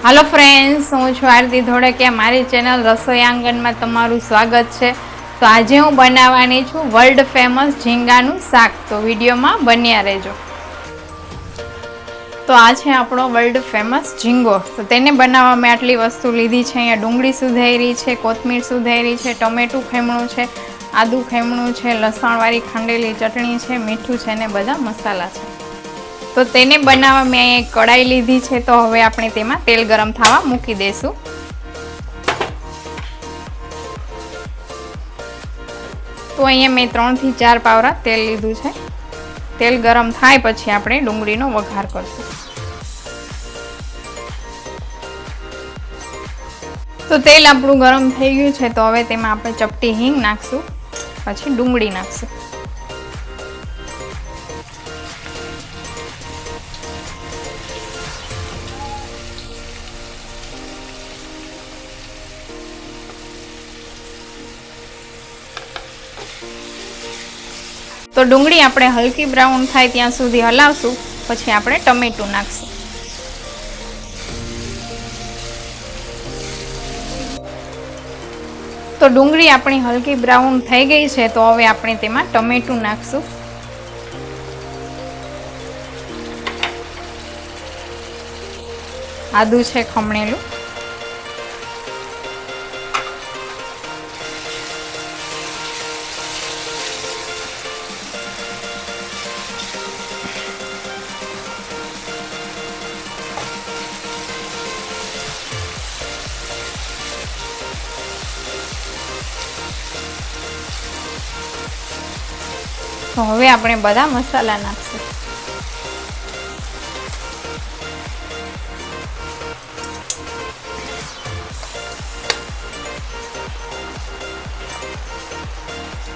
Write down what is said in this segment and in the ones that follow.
Hello friends, हूँ छुं आरती धोड़किया। मारी चेनल रसोई आंगण में तमारुं स्वागत है। तो आज हूँ बनावानी छूं वर्ल्ड फेमस झींगानुं शाक। तो विडियो में बन्या रहेजो। तो आ छे आपणो वर्ल्ड फेमस झींगो। तो तेने बनाववा में आटली वस्तु लीधी छे। अहींया डूंगળી सुधारी छे, कोथमीर सुधारी छे, टमेटું खमणું छे, आदુ खमणुं छे, लसणवाળી खंडेली चटणी छे, मीठું छे ने बधा मसाला छे। तो तेने बनावा मैं एक कढ़ाई लीधी है। तो हवे आपणे तेमां तेल गरम थवा मूकी देशुं। तो अहींया मैं 3 થી 4 पावरा तेल लीधुं छे। तेल गरम थाय पछी आपणे डूंगळीनो वघार करशुं। तो तेल आपणुं गरम थई गयुं छे। तो हवे तेमां आपणे चपटी हींग नाखशुं, पछी डूंगળી नाखशुं। तो डूंगળી આપણે હલકી બ્રાઉન થાય ત્યાં સુધી હલાવશું, પછી આપણે ટમેટું નાખશું। તો ડુંગળી આપણી હલકી બ્રાઉન થઈ ગઈ છે। તો હવે આપણે તેમાં ટમેટું નાખશું। આદુ છે ખમણેલું, तो हवे आपणे बधा मसाला नाखशुं।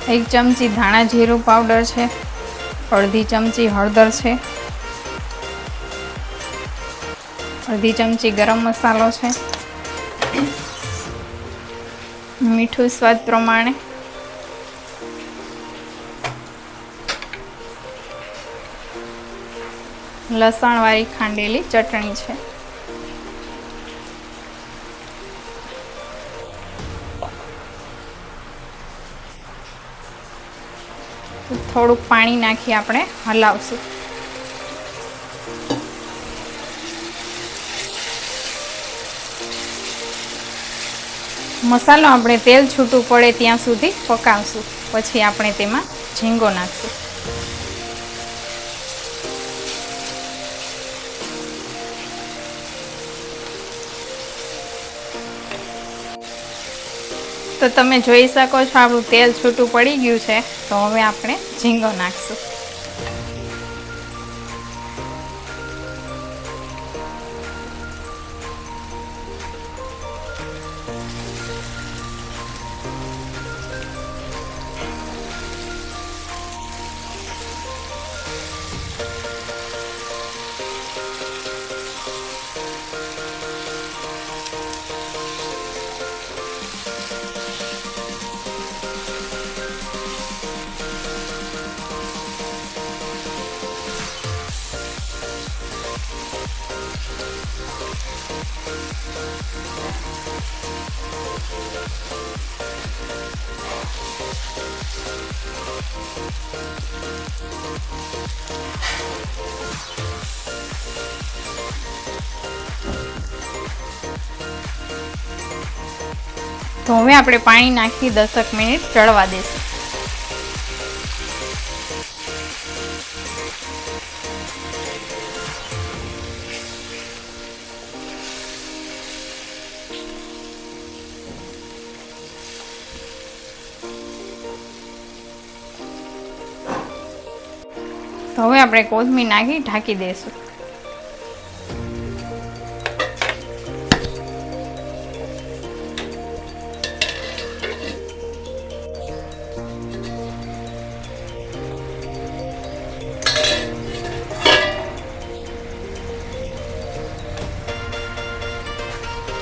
एक चमची धाणा जीरु पाउडर है, अर्धी चमची हळदर है, अर्धी चमची गरम मसालो है, मीठुं स्वाद प्रमाणे, लसणवाળી खांडेली चटणी है, थोड़ुं पाणी नाखी आपणे हलावशुं। मसालो आपणे तेल छूटું પડે ત્યાં સુધી પકાવશું, પછી આપણે તેમાં ઝીંગો નાખશું। तो तमे જોઈ શકો છો આપણું તેલ છૂટું પડી ગયું છે। તો હવે આપણે ઝીંગો નાખશું। तो हवे आपणे पाणी नाखी 10 मिनिट चढ़वा देशुं। तो हवे आपणे कोथमीर नाखी ढांकी देशुं।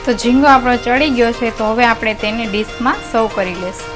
तो झींगो आपणो चढ़ी गयो छे। तो हवे आपणे तेने डिश में सर्व करी लेशुं।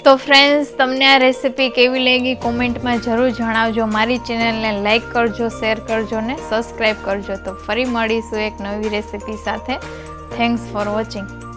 તો ફ્રેન્ડ્સ, તમને આ રેસીપી કેવી લાગી કોમેન્ટમાં જરૂર જણાવજો. મારી ચેનલને લાઈક કરજો, શેર કરજો ને સબસ્ક્રાઈબ કરજો. તો ફરી મળીશું એક નવી રેસીપી સાથે. Thanks for watching.